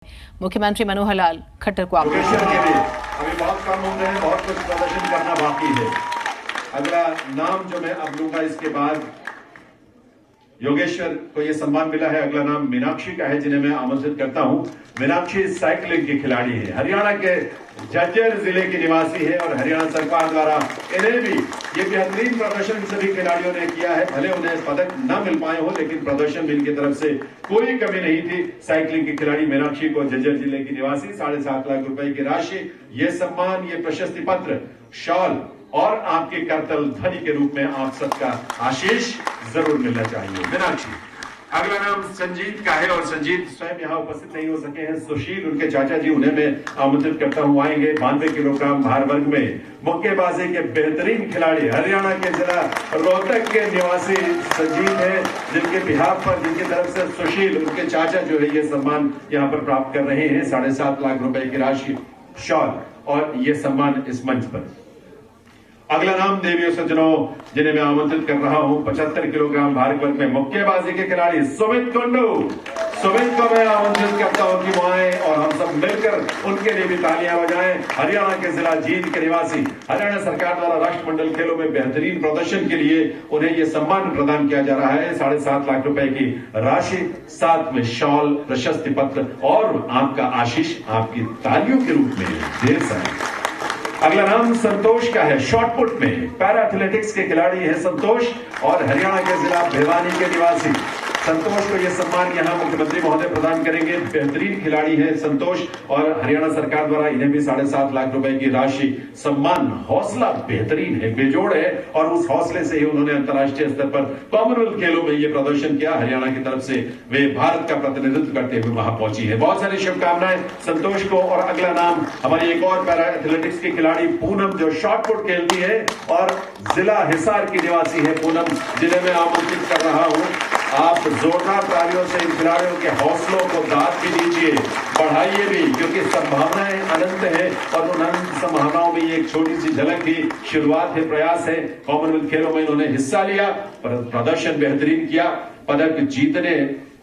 मुख्यमंत्री मनोहर लाल खट्टर को योगेश्वर के लिए अभी बहुत कम उम्र है, बहुत कुछ प्रदर्शन करना बाकी है। अगला नाम जो मैं अब लूंगा इसके बाद योगेश्वर को यह सम्मान मिला है। अगला नाम मीनाक्षी का है, जिन्हें मैं आमंत्रित करता हूं। मीनाक्षी साइकिलिंग की खिलाड़ी है, हरियाणा के झज्जर जिले की निवासी है और हरियाणा सरकार द्वारा इन्हें भी ये बेहतरीन प्रदर्शन सभी खिलाड़ियों ने किया है। भले उन्हें पदक न मिल पाए हो, लेकिन प्रदर्शन भी इनकी तरफ से कोई कमी नहीं थी। साइकिलिंग की खिलाड़ी मीनाक्षी को झज्जर जिले की निवासी 7.5 लाख रुपए की राशि, ये सम्मान, ये प्रशस्ति पत्र, शॉल और आपके करतल ध्वनि के रूप में आप सबका आशीष जरूर मिलना चाहिए। मीनाक्षी। अगला नाम संजीत का है और संजीत स्वयं यहाँ उपस्थित नहीं हो सके हैं। सुशील उनके चाचा जी, उन्हें मैं आमंत्रित करता हूँ, आएंगे। 92 किलोग्राम भार वर्ग में मुक्केबाजी के बेहतरीन खिलाड़ी, हरियाणा के जिला रोहतक के निवासी संजीत है, जिनके बिहाफ पर, जिनकी तरफ से सुशील उनके चाचा जो है ये सम्मान यहाँ पर प्राप्त कर रहे हैं। 7.5 लाख रुपए की राशि, शॉल और ये सम्मान इस मंच पर। अगला नाम देवियों सज्जनों, जिन्हें मैं आमंत्रित कर रहा हूं, 75 किलोग्राम भार वर्ग में मुक्केबाजी के खिलाड़ी सुमित कुंडू। सुमित को मैं आमंत्रित करता हूं कि वो आए और हम सब मिलकर उनके लिए भी तालियां बजाएं। हरियाणा के जिला जींद के निवासी, हरियाणा सरकार द्वारा राष्ट्रमंडल खेलों में बेहतरीन प्रदर्शन के लिए उन्हें यह सम्मान प्रदान किया जा रहा है। 7.5 लाख रुपए की राशि, साथ में शॉल, प्रशस्ति पत्र और आपका आशीष आपकी तालियों के रूप में ढेर सारे। अगला नाम संतोष का है, शॉटपुट में पैरा एथलेटिक्स के खिलाड़ी है संतोष और हरियाणा के जिला भिवानी के निवासी। संतोष को यह सम्मान यहां मुख्यमंत्री महोदय प्रदान करेंगे। बेहतरीन खिलाड़ी है संतोष और हरियाणा सरकार द्वारा इन्हें भी 7.5 लाख रुपए की राशि, सम्मान। हौसला बेहतरीन है, बेजोड़ है और उस हौसले से ही उन्होंने अंतर्राष्ट्रीय स्तर पर कॉमनवेल्थ खेलों में यह प्रदर्शन किया। हरियाणा की तरफ से वे भारत का प्रतिनिधित्व करते हुए वहां पहुंची है। बहुत सारी शुभकामनाएं संतोष को। और अगला नाम हमारी एक और पैरा एथलेटिक्स की खिलाड़ी पूनम, जो शॉटपुट खेलती है और जिला हिसार की निवासी है पूनम, जिन्हें मैं आमंत्रित कर रहा हूं। आप जोरदार तालियों से इन खिलाड़ियों के हौसलों को दाद भी दीजिए, बढ़ाइए भी, क्योंकि संभावनाएं अनंत है और उन अनंत संभावनाओं में ये एक छोटी सी झलक की शुरुआत है, प्रयास है। कॉमनवेल्थ खेलों में इन्होंने हिस्सा लिया, प्रदर्शन बेहतरीन किया। पदक जीतने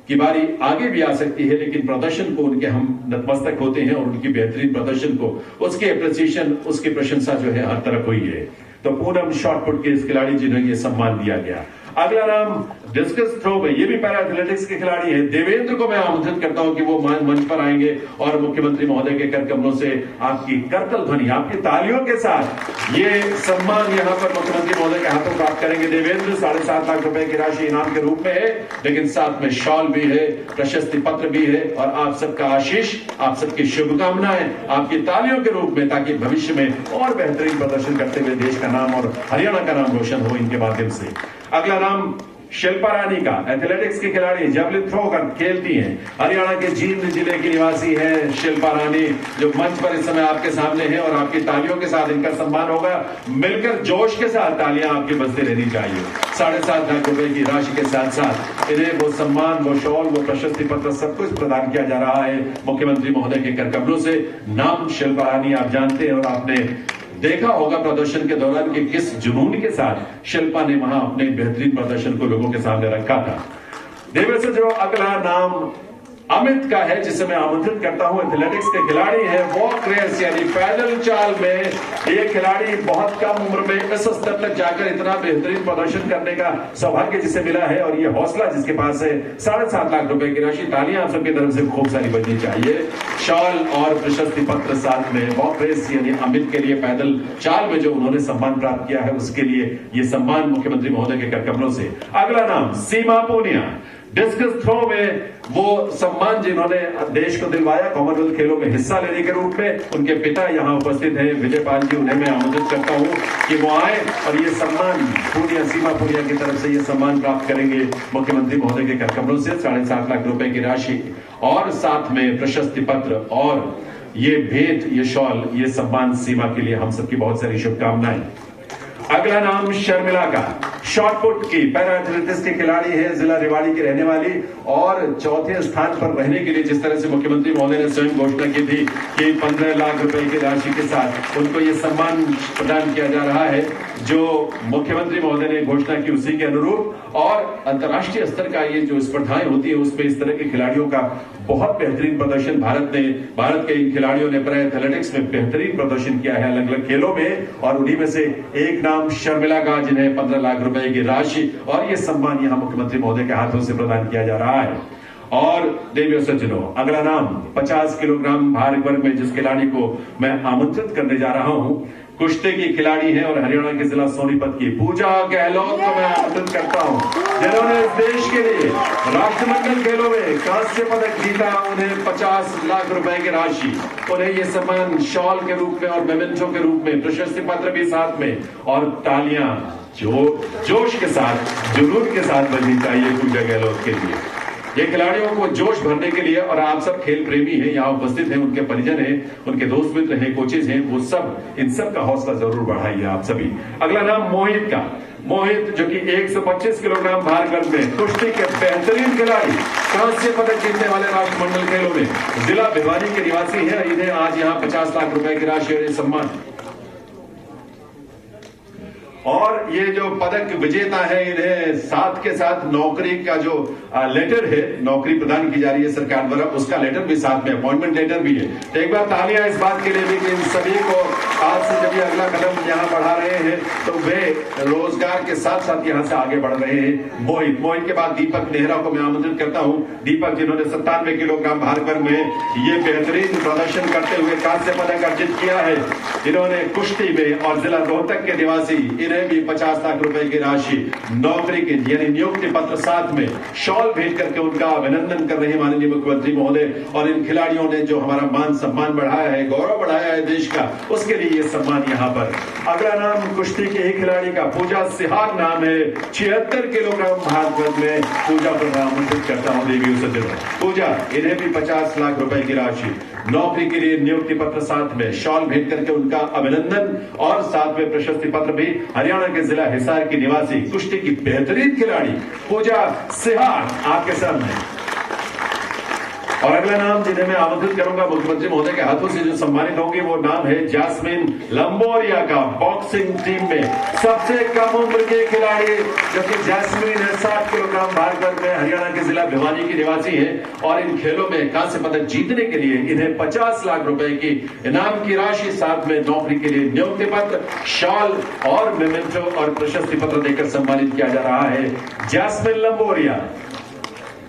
की बारी आगे भी आ सकती है, लेकिन प्रदर्शन को उनके हम नतमस्तक होते हैं और उनकी बेहतरीन प्रदर्शन को, उसके अप्रिसिएशन, उसकी प्रशंसा जो है हर तरफ हुई है। तो पूनम शॉटपुट के इस खिलाड़ी जिन्हें ये सम्मान दिया गया। अगला नाम डिस्कस थ्रो में, ये भी पैरा एथलेटिक्स के खिलाड़ी हैं, देवेंद्र को मैं आमंत्रित करता हूं कि वो मंच पर आएंगे और मुख्यमंत्री महोदय के कर कमलों से आपकी करतल ध्वनि, आपकी तालियों के साथ ये सम्मान यहां पर मुख्यमंत्री महोदय के हाथों प्राप्त करेंगे। देवेंद्र 7.5 लाख रुपए की राशि इनाम के रूप में है, लेकिन साथ में शॉल भी है, प्रशस्ति पत्र भी है और आप सबका आशीष, आप सबकी शुभकामनाएं आपकी तालियों के रूप में, ताकि भविष्य में और बेहतरीन प्रदर्शन करते हुए देश का नाम और हरियाणा का नाम रोशन हो इनके माध्यम से। अगला नाम शिल्पा रानी का, एथलेटिक्स की खिलाड़ी, जेवलिन थ्रो कर खेलती हैं, हरियाणा के जींद जिले की निवासी है शिल्पा रानी, जो मंच पर इस समय आपके सामने है और आपकी तालियों के साथ इनका सम्मान होगा। मिलकर जोश के साथ तालियां आपकी बजती रहनी चाहिए। 7.5 लाख रुपए की राशि के साथ साथ इन्हें वो सम्मान, वो शॉल, वो प्रशस्ति पत्र सब कुछ प्रदान किया जा रहा है मुख्यमंत्री महोदय के कर कमलों से। नाम शिल्पा रानी आप जानते हैं और आपने देखा होगा प्रदर्शन के दौरान कि किस जुनून के साथ शिल्पा ने वहां अपने बेहतरीन प्रदर्शन को लोगों के सामने रखा था। देवे से जो अगला नाम अमित का है, जिसे मैं आमंत्रित करता हूं, एथलेटिक्स के खिलाड़ी है, वॉक रेस यानी पैदल चाल में ये खिलाड़ी बहुत कम उम्र में इस स्तर तक जाकर इतना बेहतरीन प्रदर्शन करने का सौभाग्य जिसे मिला है और ये हौसला जिसके पास है। 7.5 लाख रुपए की राशि, तालियां आप सबकी तरफ से खूब सारी बजनी चाहिए। शॉल और प्रशस्ति पत्र साथ में। वॉक रेस यानी अमित के लिए पैदल चाल में जो उन्होंने सम्मान प्राप्त किया है, उसके लिए ये सम्मान मुख्यमंत्री महोदय के कर कमलों से। अगला नाम सीमा पूनिया, डिस्कस थ्रो में वो सम्मान जिन्होंने देश को दिलवाया कॉमनवेल्थ खेलों में हिस्सा लेने के रूप में। उनके पिता यहां उपस्थित हैं, विजय पाल जी, उन्हें मैं आमंत्रित करता हूं कि वो आए और ये सम्मान पूनिया, सीमा पूनिया की तरफ से ये सम्मान प्राप्त करेंगे मुख्यमंत्री महोदय के कर कमलों से। 7.5 लाख रुपए की राशि और साथ में प्रशस्ति पत्र और ये भेंट, ये शॉल, ये सम्मान सीमा के लिए हम सबकी बहुत सारी शुभकामनाएं। अगला नाम शर्मिला का, शॉटपुट की पैरा एथलेटिक्स की खिलाड़ी है, जिला रेवाड़ी की रहने वाली और चौथे स्थान पर रहने के लिए जिस तरह से मुख्यमंत्री महोदय ने स्वयं घोषणा की थी कि 15 लाख रुपए की राशि के साथ उनको ये सम्मान प्रदान किया जा रहा है, जो मुख्यमंत्री महोदय ने घोषणा की उसी के अनुरूप। और अंतर्राष्ट्रीय स्तर का ये जो स्पर्धाएं होती है उसमें इस तरह के खिलाड़ियों का बहुत बेहतरीन प्रदर्शन भारत के इन खिलाड़ियों ने पैरा एथलेटिक्स में बेहतरीन प्रदर्शन किया है अलग अलग खेलों में, और उन्हीं में से एक नाम शर्मिला का, जिन्हें 15 लाख रुपए की राशि और ये सम्मान यहां मुख्यमंत्री महोदय के हाथों से प्रदान किया जा रहा है। और देवियों सज्जनों, अगला नाम 50 किलोग्राम भार वर्ग में जिस खिलाड़ी को मैं आमंत्रित करने जा रहा हूं, कुश्ती की खिलाड़ी है और हरियाणा के जिला सोनीपत की पूजा गहलोत को मैं आमंत्रित करता हूं, जिन्होंने इस देश के लिए राष्ट्रमंडल खेलों में कांस्य पदक जीता। उन्हें 50 लाख रुपए की राशि, उन्हें ये सम्मान शॉल के रूप में और मेमेंटो के रूप में, प्रशस्ति पत्र भी साथ में, और तालियां जोश के साथ, जुनून के साथ बजनी चाहिए पूजा गहलोत के लिए। ये खिलाड़ियों को जोश भरने के लिए, और आप सब खेल प्रेमी हैं, यहाँ उपस्थित हैं, उनके परिजन हैं, उनके दोस्त मित्र हैं, कोचेज हैं, वो सब, इन सब का हौसला जरूर बढ़ाइए आप सभी। अगला नाम मोहित का, मोहित जो कि 125 किलोग्राम भार वर्ग में कुश्ती के बेहतरीन खिलाड़ी, कांस्य पदक जीतने वाले राष्ट्रमंडल खेलों में जिला भिवानी के निवासी है। इन्हें आज यहाँ 50 लाख रुपए की राशि और सम्मान, और ये जो पदक विजेता है, इन्हें साथ के साथ नौकरी का जो लेटर है, नौकरी प्रदान की जा रही है सरकार द्वारा, उसका लेटर भी साथ में, अपॉइंटमेंट लेटर भी है। तो एक बार तालियां इस बात के लिए भी कि इन सभी को आज से जब ये अगला कदम यहाँ बढ़ा रहे हैं तो वे रोजगार के साथ साथ यहाँ से आगे बढ़ रहे हैं। मोहित के बाद दीपक नेहरा को मैं आमंत्रित करता हूँ। दीपक, जिन्होंने 97 किलोग्राम भार वर्ग में ये बेहतरीन प्रदर्शन करते हुए कांस्य पदक अर्जित किया है, इन्होंने कुश्ती में, और जिला रोहतक के निवासी, इन्हें भी 50 लाख रुपए की राशि, नौकरी की यानी नियुक्ति पत्र साथ में, शॉल भेज करके उनका अभिनंदन कर रहे माननीय मुख्यमंत्री महोदय। और इन खिलाड़ियों ने जो हमारा मान सम्मान बढ़ाया है, गौरव बढ़ाया है देश का, उसके लिए ये सम्मान यहाँ पर। अगला नाम कुश्ती के ही खिलाड़ी का, पूजा सिहाग नाम है, 76 किलोग्राम भार वर्ग में पूजा पर आमंत्रित करता हूँ देवियों सज्जनों। पूजा, इन्हें भी 50 लाख रुपए की राशि, नौकरी के लिए नियुक्ति पत्र साथ में, शॉल भेज करके उनका अभिनंदन, और साथ में प्रशस्ति पत्र भी। हरियाणा के जिला हिसार की निवासी कुश्ती की बेहतरीन खिलाड़ी पूजा सिहाग आपके सामने। और अगला नाम जिन्हें मैं आमंत्रित करूंगा मुख्यमंत्री महोदय के हाथों से जो सम्मानित होंगे, वो नाम है जैस्मिन लंबोरिया का। बॉक्सिंग टीम में सबसे कम उम्र के खिलाड़ी जो कि जैस्मिन है, 60 किलोग्राम भार वर्ग में हरियाणा के जिला भिवानी की निवासी है, और इन खेलों में कांस्य पदक जीतने के लिए इन्हें 50 लाख रुपए की इनाम की राशि, साथ में नौकरी के लिए नियुक्ति पत्र, शॉल और मेमेंटो और प्रशस्ति पत्र देकर सम्मानित किया जा रहा है। जैस्मिन लंबोरिया,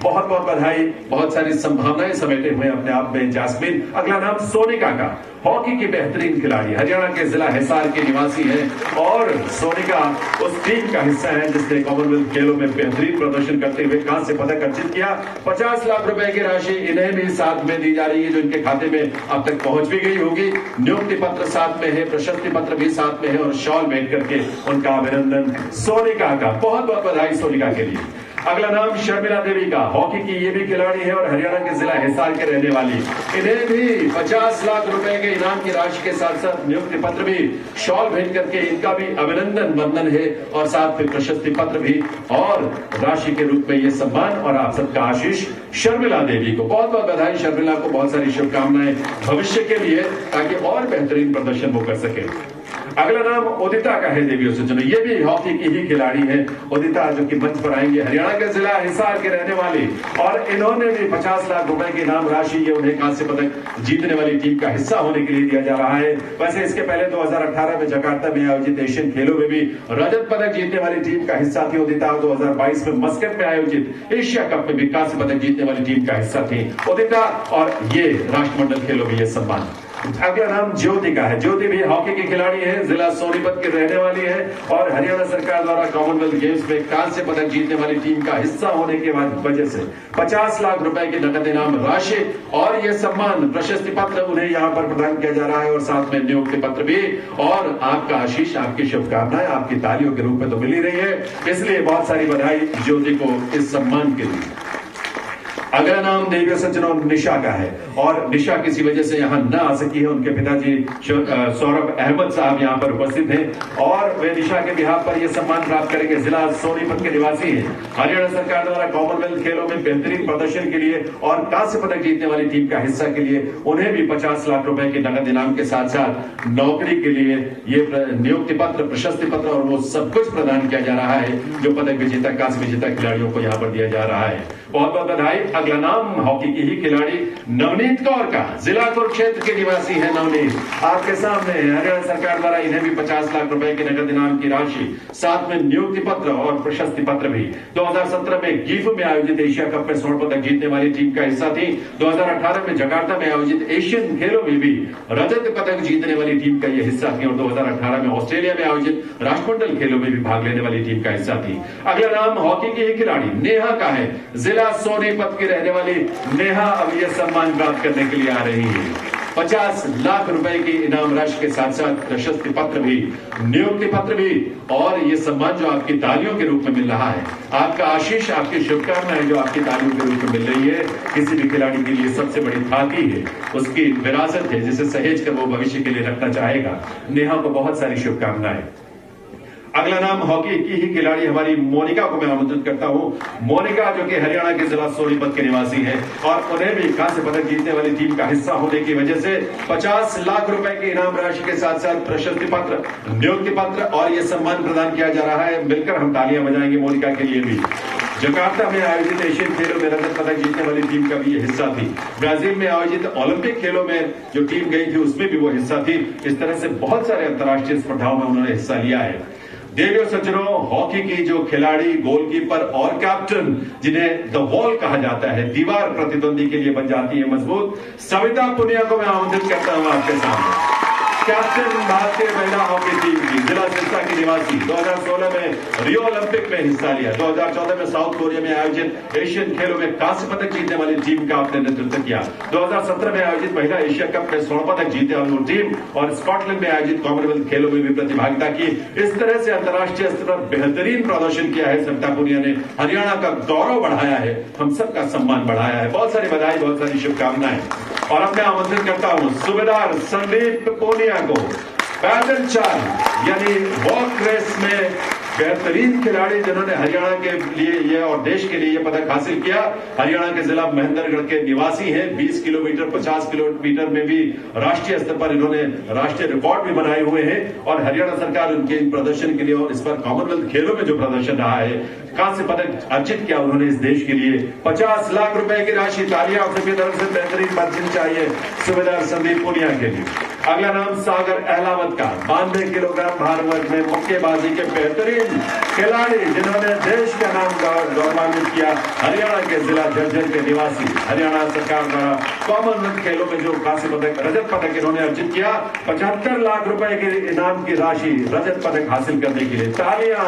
बहुत बहुत बधाई, बहुत सारी संभावनाएं समेटे हुए अपने आप में जैस्मिन। अगला नाम सोनिका का, हॉकी की बेहतरीन खिलाड़ी, हरियाणा के जिला हिसार के निवासी है, और सोनिका उस टीम का हिस्सा है जिसने कॉमनवेल्थ खेलों में बेहतरीन प्रदर्शन करते हुए कांस्य पदक अर्जित किया। 50 लाख रुपए की राशि इन्हें भी साथ में दी जा रही है, जो इनके खाते में अब तक पहुंच भी गई होगी। नियुक्ति पत्र साथ में है, प्रशस्ति पत्र भी साथ में है, और शॉल भेज करके उनका अभिनंदन सोनिका का। बहुत बहुत बधाई सोनिका के लिए। अगला नाम शर्मिला देवी का, हॉकी की ये भी खिलाड़ी है और हरियाणा के जिला हिसार के रहने वाली, इन्हें भी 50 लाख रुपए के इनाम की राशि के साथ साथ नियुक्ति पत्र भी, शॉल भेज करके इनका भी अभिनंदन वंदन है, और साथ में प्रशस्ति पत्र भी और राशि के रूप में ये सम्मान, और आप सबका आशीष शर्मिला देवी को। बहुत बहुत बधाई शर्मिला को, बहुत सारी शुभकामनाएं भविष्य के लिए, ताकि और बेहतरीन प्रदर्शन वो कर सके। अगला नाम उदिता का है देवियों सज्जनों, ये भी हॉकी की ही खिलाड़ी है। उदिता जो कि मंच पर आएंगे, हरियाणा के जिला हिसार के रहने वाली, और इन्होंने भी 50 लाख रुपए की इनाम राशि, ये उन्हें कांस्य पदक जीतने वाली टीम का हिस्सा होने के लिए दिया जा रहा है। वैसे इसके पहले 2018 में जकार्ता में आयोजित एशियन खेलों में भी रजत पदक जीतने वाली टीम का हिस्सा थी उदिता। 2022 में मस्कट में आयोजित एशिया कप में भी कांस्य पदक जीतने वाली टीम का हिस्सा थी उदिता, और ये राष्ट्रमंडल खेलों में ये सम्मान। अगला नाम ज्योति का है। ज्योति भी हॉकी की खिलाड़ी है, जिला सोनीपत की रहने वाली है, और हरियाणा सरकार द्वारा कॉमनवेल्थ गेम्स में कांस्य पदक जीतने वाली टीम का हिस्सा होने के वजह से 50 लाख रुपए की नकद इनाम राशि और ये सम्मान, प्रशस्ति पत्र उन्हें यहाँ पर प्रदान किया जा रहा है, और साथ में नियुक्ति पत्र भी, और आपका आशीष, आपकी शुभकामनाएं आपकी तालियों के रूप में तो मिल ही रही है, इसलिए बहुत सारी बधाई ज्योति को इस सम्मान के लिए। अगला नाम देवियों सज्जनों निशा का है, और निशा किसी वजह से यहाँ न आ सकी है। उनके पिताजी सौरभ अहमद साहब यहाँ पर उपस्थित हैं, और वे निशा के बिहाफ पर यह सम्मान प्राप्त करेंगे। जिला सोनीपत के निवासी हैं, हरियाणा सरकार द्वारा कॉमनवेल्थ खेलों में बेहतरीन प्रदर्शन के लिए और कांस्य पदक जीतने वाली टीम का हिस्सा के लिए उन्हें भी 50 लाख रुपए के नकद इनाम के साथ साथ नौकरी के लिए ये नियुक्ति पत्र, प्रशस्ति पत्र और वो सब कुछ प्रदान किया जा रहा है जो पदक विजेता, कांस्य विजेता खिलाड़ियों को यहाँ पर दिया जा रहा है। बहुत बहुत बधाई। अगला नाम हॉकी की ही खिलाड़ी नवनीत कौर का, जिला कुरुक्षेत्र के निवासी है नवनीत, आपके सामने हरियाणा सरकार द्वारा इन्हें भी 50 लाख रुपए की नगद इनाम की राशि, साथ में नियुक्ति पत्र और प्रशस्ति पत्र भी। 2017 में गीफ में आयोजित एशिया कप में स्वर्ण पदक जीतने वाली टीम का हिस्सा थी। 2018 में जकार्ता में आयोजित एशियन खेलों में भी रजत पदक जीतने वाली टीम का यह हिस्सा थी और 2018 में ऑस्ट्रेलिया में आयोजित राष्ट्रमंडल खेलों में भी भाग लेने वाली टीम का हिस्सा थी। अगला नाम हॉकी की ही खिलाड़ी नेहा का है। जिला सोनीपत की रहने वाली नेहा अब यह सम्मान प्राप्त करने के लिए आ रही है। 50 लाख रुपए की इनाम राशि के साथ साथ प्रशस्ति पत्र भी, नियुक्ति पत्र भी और ये सम्मान जो आपकी तालियों के रूप में मिल रहा है, आपका आशीष, आपकी शुभकामनाएं जो आपकी तालियों के रूप में मिल रही है, किसी भी खिलाड़ी के लिए सबसे बड़ी थाती है, उसकी विरासत है जिसे सहेज कर वो भविष्य के लिए रखना चाहेगा। नेहा को बहुत सारी शुभकामनाएं। अगला नाम हॉकी की ही खिलाड़ी हमारी मोनिका को मैं आमंत्रित करता हूं। मोनिका जो कि हरियाणा के जिला सोनीपत के निवासी है और उन्हें भी कांस्य पदक जीतने वाली टीम का हिस्सा होने की वजह से 50 लाख रुपए की इनाम राशि के साथ साथ प्रशस्ति पत्र, नियुक्ति पत्र और यह सम्मान प्रदान किया जा रहा है। मिलकर हम तालियां बजाएंगे मोनिका के लिए भी। जकार्ता में आयोजित एशियन खेलों में रजत पदक जीतने वाली टीम का भी ये हिस्सा थी। ब्राजील में आयोजित ओलंपिक खेलों में जो टीम गई थी उसमें भी वो हिस्सा थी। इस तरह से बहुत सारे अंतर्राष्ट्रीय स्पर्धाओं में उन्होंने हिस्सा लिया है। देवियों सज्जनों, हॉकी की जो खिलाड़ी, गोलकीपर और कैप्टन जिन्हें द वॉल कहा जाता है, दीवार प्रतिद्वंदी के लिए बन जाती है मजबूत, सविता पुनिया को मैं आमंत्रित करता हूं आपके सामने। कैप्टन भारतीय महिला हॉकी टीम की, जिला सिरसा की निवासी, 2016 में रियो ओलंपिक में हिस्सा लिया। 2014 में साउथ कोरिया में आयोजित एशियन खेलों में कांस्य पदक जीतने वाली टीम का आपने नेतृत्व किया। 2017 में आयोजित महिला एशिया कप में स्वर्ण पदक जीतने वाली टीम और स्कॉटलैंड में आयोजित कॉमनवेल्थ खेलों में भी प्रतिभागिता की। इस तरह से अंतर्राष्ट्रीय स्तर पर बेहतरीन प्रदर्शन किया है सविता पुनिया ने। हरियाणा का गौरव बढ़ाया है, हम सबका सम्मान बढ़ाया है। बहुत सारी बधाई, बहुत सारी शुभकामनाएं। और अब मैं आमंत्रित करता हूं सूबेदार संदीप पुनिया को। पैदल चाल यानी वॉक रेस में बेहतरीन खिलाड़ी जिन्होंने हरियाणा के लिए ये और देश के लिए ये पदक हासिल किया। हरियाणा के जिला महेंद्रगढ़ के निवासी हैं। 20 किलोमीटर, 50 किलोमीटर में भी राष्ट्रीय स्तर पर इन्होंने राष्ट्रीय रिकॉर्ड भी बनाए हुए हैं और हरियाणा सरकार उनके इन प्रदर्शन के लिए और इस पर कॉमनवेल्थ खेलों में जो प्रदर्शन रहा है, कांस्य पदक अर्जित किया उन्होंने इस देश के लिए। 50 लाख रुपए की राशि, तालियां और सभी तरफ से बेहतरीन बातचीत चाहिए सूबेदार संदीप पुनिया के लिए। अगला नाम सागर अहलावत का, 92 किलोग्राम भार वर्ग में मुक्केबाजी के बेहतरीन खिलाड़ी जिन्होंने देश का नाम गौरवान्वित किया, हरियाणा के जिला झज्जर के निवासी, हरियाणा सरकार द्वारा कॉमनवेल्थ खेलों में जो कांस्य पदक, रजत पदक इन्होंने अर्जित किया। 75 लाख रुपए के इनाम की राशि, रजत पदक हासिल करने के लिए तालियां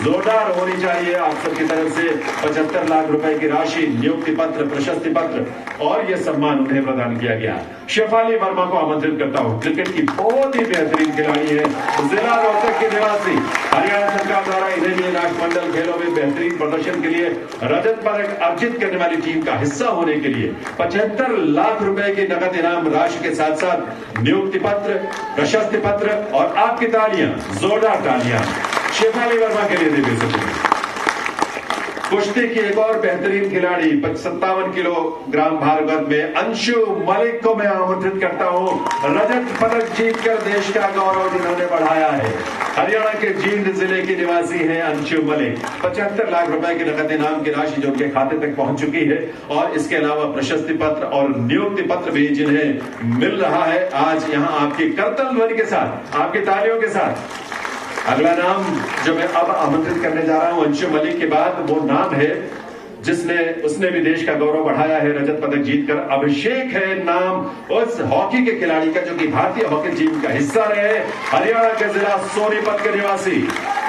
जोरदार होनी चाहिए आप सबकी तरफ से। 75 लाख रुपए की राशि, नियुक्ति पत्र, प्रशस्ति पत्र और यह सम्मान उन्हें प्रदान किया गया। शेफाली वर्मा को आमंत्रित करता हूं। क्रिकेट की बहुत ही बेहतरीन खिलाड़ी है, जिला रोहतक के निवासी, हरियाणा सरकार द्वारा इन्हें भी राष्ट्रमंडल खेलों में बेहतरीन प्रदर्शन के लिए रजत पदक अर्जित करने वाली टीम का हिस्सा होने के लिए 75 लाख रुपए की नगद इनाम राशि के साथ साथ नियुक्ति पत्र, प्रशस्ति पत्र और आपकी तालियां, जोरदार तालियां शेफाली वर्मा के लिए देवी सकते। कुश्ती की एक और बेहतरीन खिलाड़ी, 57 किलोग्राम भार वर्ग में अंशु मलिक को मैं आमंत्रित करता हूं। रजत पदक जीतकर देश का गौरव जिन्होंने बढ़ाया है, हरियाणा के जींद जिले की निवासी हैं अंशु मलिक। 75 लाख रुपए की नगद इनाम की राशि जो उनके खाते तक पहुंच चुकी है और इसके अलावा प्रशस्ति पत्र और नियुक्ति पत्र भी जिन्हें मिल रहा है आज यहाँ आपकी करतल ध्वनि के साथ, आपकी तालियों के साथ। अगला नाम जो मैं अब आमंत्रित करने जा रहा हूं अंशु मलिक के बाद, वो नाम है उसने भी देश का गौरव बढ़ाया है, रजत पदक जीतकर। अभिषेक है नाम उस हॉकी के खिलाड़ी का जो कि भारतीय हॉकी टीम का हिस्सा रहे, हरियाणा के जिला सोनीपत के निवासी,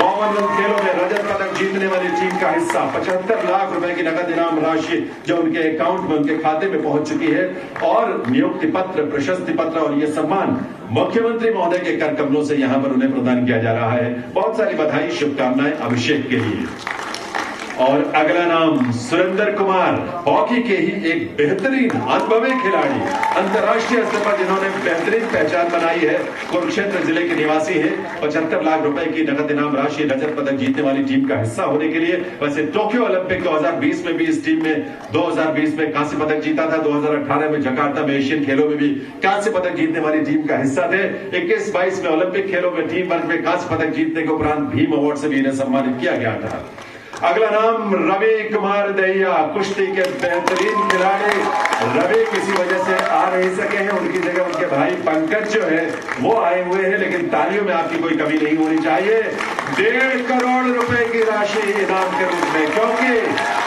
कॉमनवेल्थ खेलों में रजत पदक जीतने वाली टीम का हिस्सा। 75 लाख रुपए की नगद इनाम राशि जो उनके अकाउंट में, उनके खाते में पहुंच चुकी है और नियुक्ति पत्र, प्रशस्ति पत्र और यह सम्मान मुख्यमंत्री महोदय के कर कमलों से यहां पर उन्हें प्रदान किया जा रहा है। बहुत सारी बधाई, शुभकामनाएं अभिषेक के लिए। और अगला नाम सुरेंद्र कुमार, हॉकी के ही एक बेहतरीन अनुभवी खिलाड़ी, अंतर्राष्ट्रीय स्तर पर जिन्होंने बेहतरीन पहचान बनाई है, कुरुक्षेत्र जिले के निवासी हैं। 75 लाख रुपए की नगद इनाम राशि, रजत पदक जीतने वाली टीम का हिस्सा होने के लिए। वैसे टोक्यो ओलंपिक 2020 में भी इस टीम में 2020 में कांस्य पदक जीता था, 2018 में जकार्ता में एशियन खेलों में भी कांस्य पदक जीतने वाली टीम का हिस्सा थे। 21-22 में ओलंपिक खेलों में टीम वर्ग में कांस्य पदक जीतने के उपरांत भीम अवार्ड से भी इन्हें सम्मानित किया गया था। अगला नाम रवि कुमार दहिया, कुश्ती के बेहतरीन खिलाड़ी। रवि किसी वजह से आ नहीं सके हैं, उनकी जगह उनके भाई पंकज जो है वो आए हुए हैं, लेकिन तालियों में आपकी कोई कमी नहीं होनी चाहिए। 1.5 करोड़ रुपए की राशि इनाम के रूप में, क्योंकि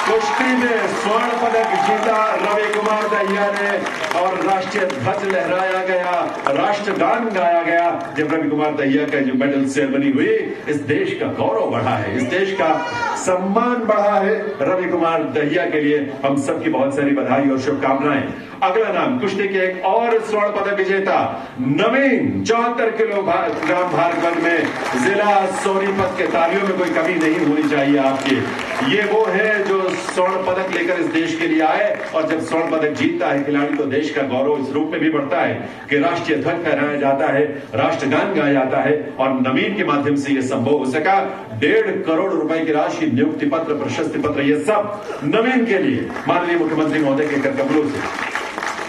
कुश्ती में स्वर्ण पदक जीता रवि कुमार दहिया ने और राष्ट्रीय ध्वज लहराया गया, राष्ट्रगान गाया गया। जब रवि कुमार दहिया का जो मेडल सेरेमनी हुई, इस देश का गौरव बढ़ा है, इस देश का सम्मान बढ़ा है। रवि कुमार दहिया के लिए हम सबकी बहुत सारी बधाई और शुभकामनाएं। अगला नाम कुश्ती के एक और स्वर्ण पदक विजेता नवीन, 74 किलोग्राम भारवर्ग में जिला सोनीपत के। तालियों में कोई कमी नहीं होनी चाहिए आपकी। ये वो है जो स्वर्ण पदक लेकर इस देश के लिए आए, और जब स्वर्ण पदक जीतता है खिलाड़ी तो देश का गौरव इस रूप में भी बढ़ता है कि राष्ट्रीय ध्वज फहराया जाता है, राष्ट्रगान गाया जाता है, और नवीन के माध्यम से यह संभव हो सका। 1.5 करोड़ रुपए की राशि, नियुक्ति पत्र, प्रशस्ति पत्र, ये सब नवीन के लिए माननीय मुख्यमंत्री महोदय के कर कमलों से।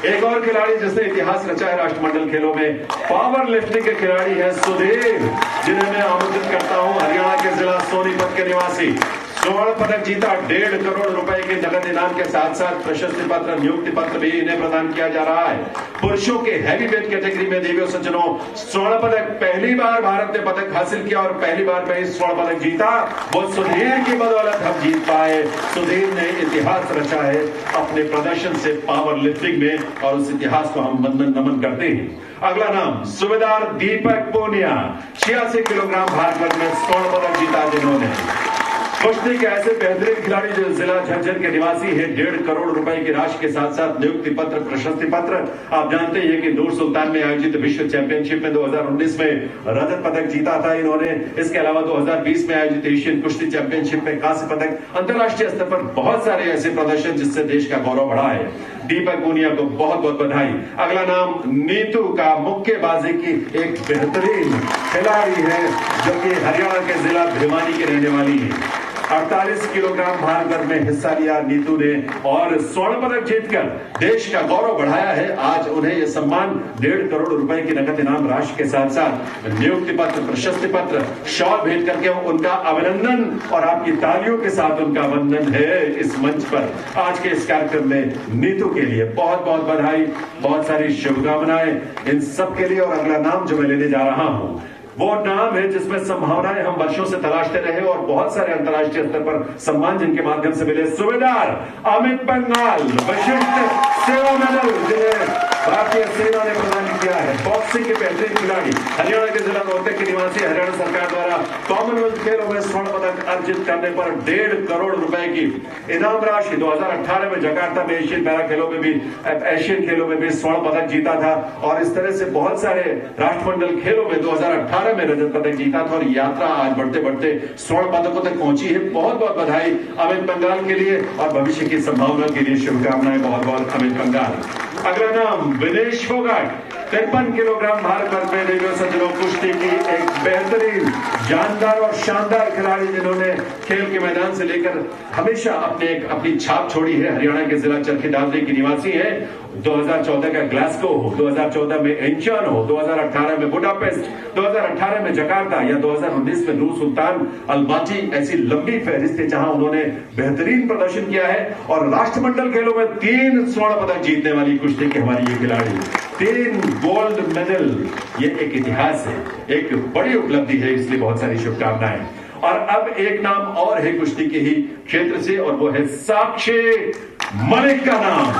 एक और खिलाड़ी जिसने इतिहास रचा है राष्ट्रमंडल खेलों में, पावर लिफ्टिंग के खिलाड़ी है सुधीर, जिन्हें मैं आमंत्रित करता हूं। हरियाणा के जिला सोनीपत के निवासी, स्वर्ण पदक जीता। 1.5 करोड़ रुपए के नगद इनाम के साथ साथ प्रशस्ति पत्र, नियुक्ति पत्र भी इन्हें प्रदान किया जा रहा है। पुरुषों के हैवी वेट कैटेगरी में देवियों सज्जनों, स्वर्ण पदक पहली बार भारत ने पदक हासिल किया और पहली बार में स्वर्ण पदक जीता, वो सुधीर की बदौलत हम जीत पाए। सुधीर ने इतिहास रचा है अपने प्रदर्शन से पावर लिफ्टिंग में, और उस इतिहास को हम वंदन नमन करते हैं। अगला नाम सूबेदार दीपक पूनिया, 86 किलोग्राम भारवर्ग में स्वर्ण पदक जीता, जिन्होंने कुश्ती के ऐसे बेहतरीन खिलाड़ी जो जिला झज्जर के निवासी है। 1.5 करोड़ रुपए की राशि के साथ साथ नियुक्ति पत्र, प्रशस्ति पत्र। आप जानते हैं कि नूर सुल्तान में आयोजित विश्व चैंपियनशिप में 2019 में रजत पदक जीता था इन्होंने। इसके अलावा 2020 में आयोजित एशियन कुश्ती चैंपियनशिप में कांस्य पदक। अंतर्राष्ट्रीय स्तर पर बहुत सारे ऐसे प्रदर्शन जिससे देश का गौरव बढ़ा है। दीपक पूनिया को बहुत बहुत बधाई। अगला नाम नीतू का, मुक्केबाजी की एक बेहतरीन खिलाड़ी है जो कि हरियाणा के जिला भिवानी की रहने वाली है। 48 किलोग्राम भारवर्ग में हिस्सा लिया नीतू ने और स्वर्ण पदक जीतकर देश का गौरव बढ़ाया है। आज उन्हें यह सम्मान 1.5 करोड़ रुपए की नकद इनाम राशि के साथ साथ नियुक्ति पत्र, प्रशस्ति पत्र, शॉल भेंट करके उनका अभिनंदन और आपकी तालियों के साथ उनका वंदन है इस मंच पर। आज के इस कार्यक्रम में नीतू के लिए बहुत बहुत बधाई, बहुत सारी शुभकामनाएं इन सब के लिए। और अगला नाम जो मैं लेने जा रहा हूं वो नाम है जिसमें संभावनाएं हम वर्षों से तलाशते रहे और बहुत सारे अंतर्राष्ट्रीय स्तर पर सम्मान जिनके माध्यम से मिले। सूबेदार अमित पंघाल, विशिष्ट सेवा मेडल जिन्हें भारतीय सेना ने प्रदान किया है। बॉक्सिंग के बेहतरीन खिलाड़ी, हरियाणा के जिला रोहतक के निवासी, हरियाणा सरकार द्वारा कॉमनवेल्थ खेलों में स्वर्ण पदक अर्जित करने पर 1.5 करोड़ रुपए की इनाम राशि। 2018 में जकार्ता में एशियन पैरा खेलों में भी, एशियन खेलों में भी स्वर्ण पदक जीता था, और इस तरह से बहुत सारे राष्ट्रमंडल खेलों में 2018 में रजत पदक जीता था, और यात्रा आज बढ़ते बढ़ते स्वर्ण पदकों तक पहुंची है। बहुत बहुत बधाई अमित पंघाल के लिए और भविष्य की संभावना के लिए शुभकामनाएं बहुत बहुत अमित पंघाल। अगला नाम विनेश फोगाट, 53 किलोग्राम भारवर्ग में देवियों सज्जनों कुश्ती की एक बेहतरीन, जानदार और शानदार खिलाड़ी जिन्होंने खेल के मैदान से लेकर हमेशा अपनी छाप छोड़ी है। हरियाणा के जिला चरखी दादरी की निवासी है। 2014 का ग्लासगो हो, 2014 में इंचॉन हो, 2018 में बुडापेस्ट, 2018 में जकार्ता या 2019 में नूर सुल्तान अलमाटी, ऐसी लंबी फहरिस्त है जहां उन्होंने बेहतरीन प्रदर्शन किया है। और राष्ट्रमंडल खेलों में 3 स्वर्ण पदक जीतने वाली कुश्ती की हमारी ये खिलाड़ी, 3 गोल्ड मेडल, ये एक इतिहास है, एक बड़ी उपलब्धि है, इसलिए बहुत सारी शुभकामनाएं। और अब एक नाम और है कुश्ती के ही क्षेत्र से, और वो है साक्षी मलिक का नाम।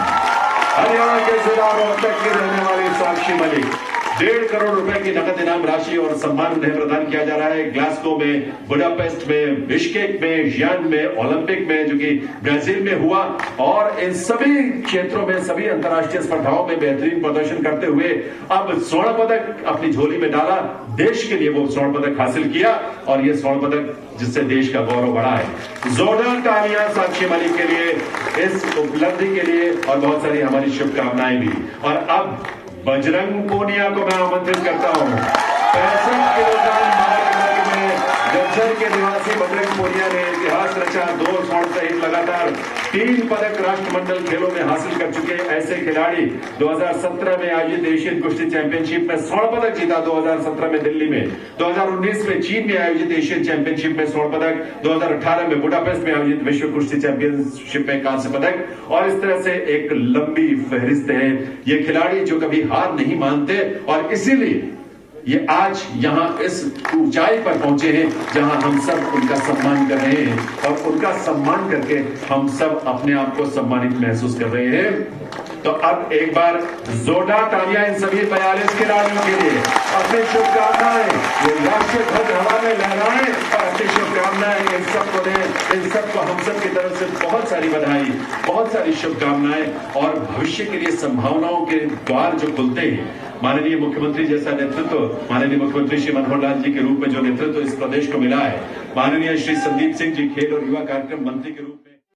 हरियाणा के जिला रोहतक की रहने वाली साक्षी मलिक, 1.5 करोड़ रुपए की नकद इनाम राशि और सम्मान उन्हें प्रदान किया जा रहा है। ग्लासगो में, बुडापेस्ट में, बिश्केक में, जियान में, ओलंपिक में जो कि ब्राजील में हुआ, और इन सभी क्षेत्रों में, सभी अंतर्राष्ट्रीय स्पर्धाओं में बेहतरीन प्रदर्शन करते हुए अब स्वर्ण पदक अपनी झोली में डाला। देश के लिए वो स्वर्ण पदक हासिल किया, और ये स्वर्ण पदक जिससे देश का गौरव बढ़ा है। जोरदार तालियां साक्षी मलिक के लिए, इस उपलब्धि के लिए, और बहुत सारी हमारी शुभकामनाएं भी। और अब बजरंग पूनिया को मैं आमंत्रित करता हूं। 65 किलोग्राम भारवर्ग में झज्जर के निवासी बजरंग पूनिया ने इतिहास रचा, 2 स्वर्ण सहित लगातार 3 पदक राष्ट्रमंडल खेलों में हासिल कर चुके ऐसे खिलाड़ी 2017 में आयोजित एशियन कुश्ती चैंपियनशिप में स्वर्ण पदक जीता, 2017 में दिल्ली में, 2019 में चीन में आयोजित एशियन चैंपियनशिप में स्वर्ण पदक, 2018 में बुडापेस्ट में आयोजित विश्व कुश्ती चैंपियनशिप में कांस्य पदक। और इस तरह से एक लंबी फहरिस्त है ये खिलाड़ी जो कभी हार नहीं मानते, और इसीलिए ये आज यहां इस ऊंचाई पर पहुंचे हैं जहां हम सब उनका सम्मान कर रहे हैं, और उनका सम्मान करके हम सब अपने आप को सम्मानित महसूस कर रहे हैं। तो अब एक बार जोरदार तालियां इन सभी 42 खिलाड़ियों के लिए, अपनी शुभकामनाएं, ये राष्ट्रीय ध्वज हवा में लहराएं और अपनी शुभकामनाएं इन सबको दें। इन सबको हम सब की तरफ से बहुत सारी बधाई, बहुत सारी शुभकामनाएं, और भविष्य के लिए संभावनाओं के द्वार जो खुलते हैं। माननीय मुख्यमंत्री जैसा नेतृत्व, माननीय मुख्यमंत्री श्री मनोहर लाल जी के रूप में जो नेतृत्व इस प्रदेश को मिला है, माननीय श्री संदीप सिंह जी खेल और युवा कार्यक्रम मंत्री के रूप में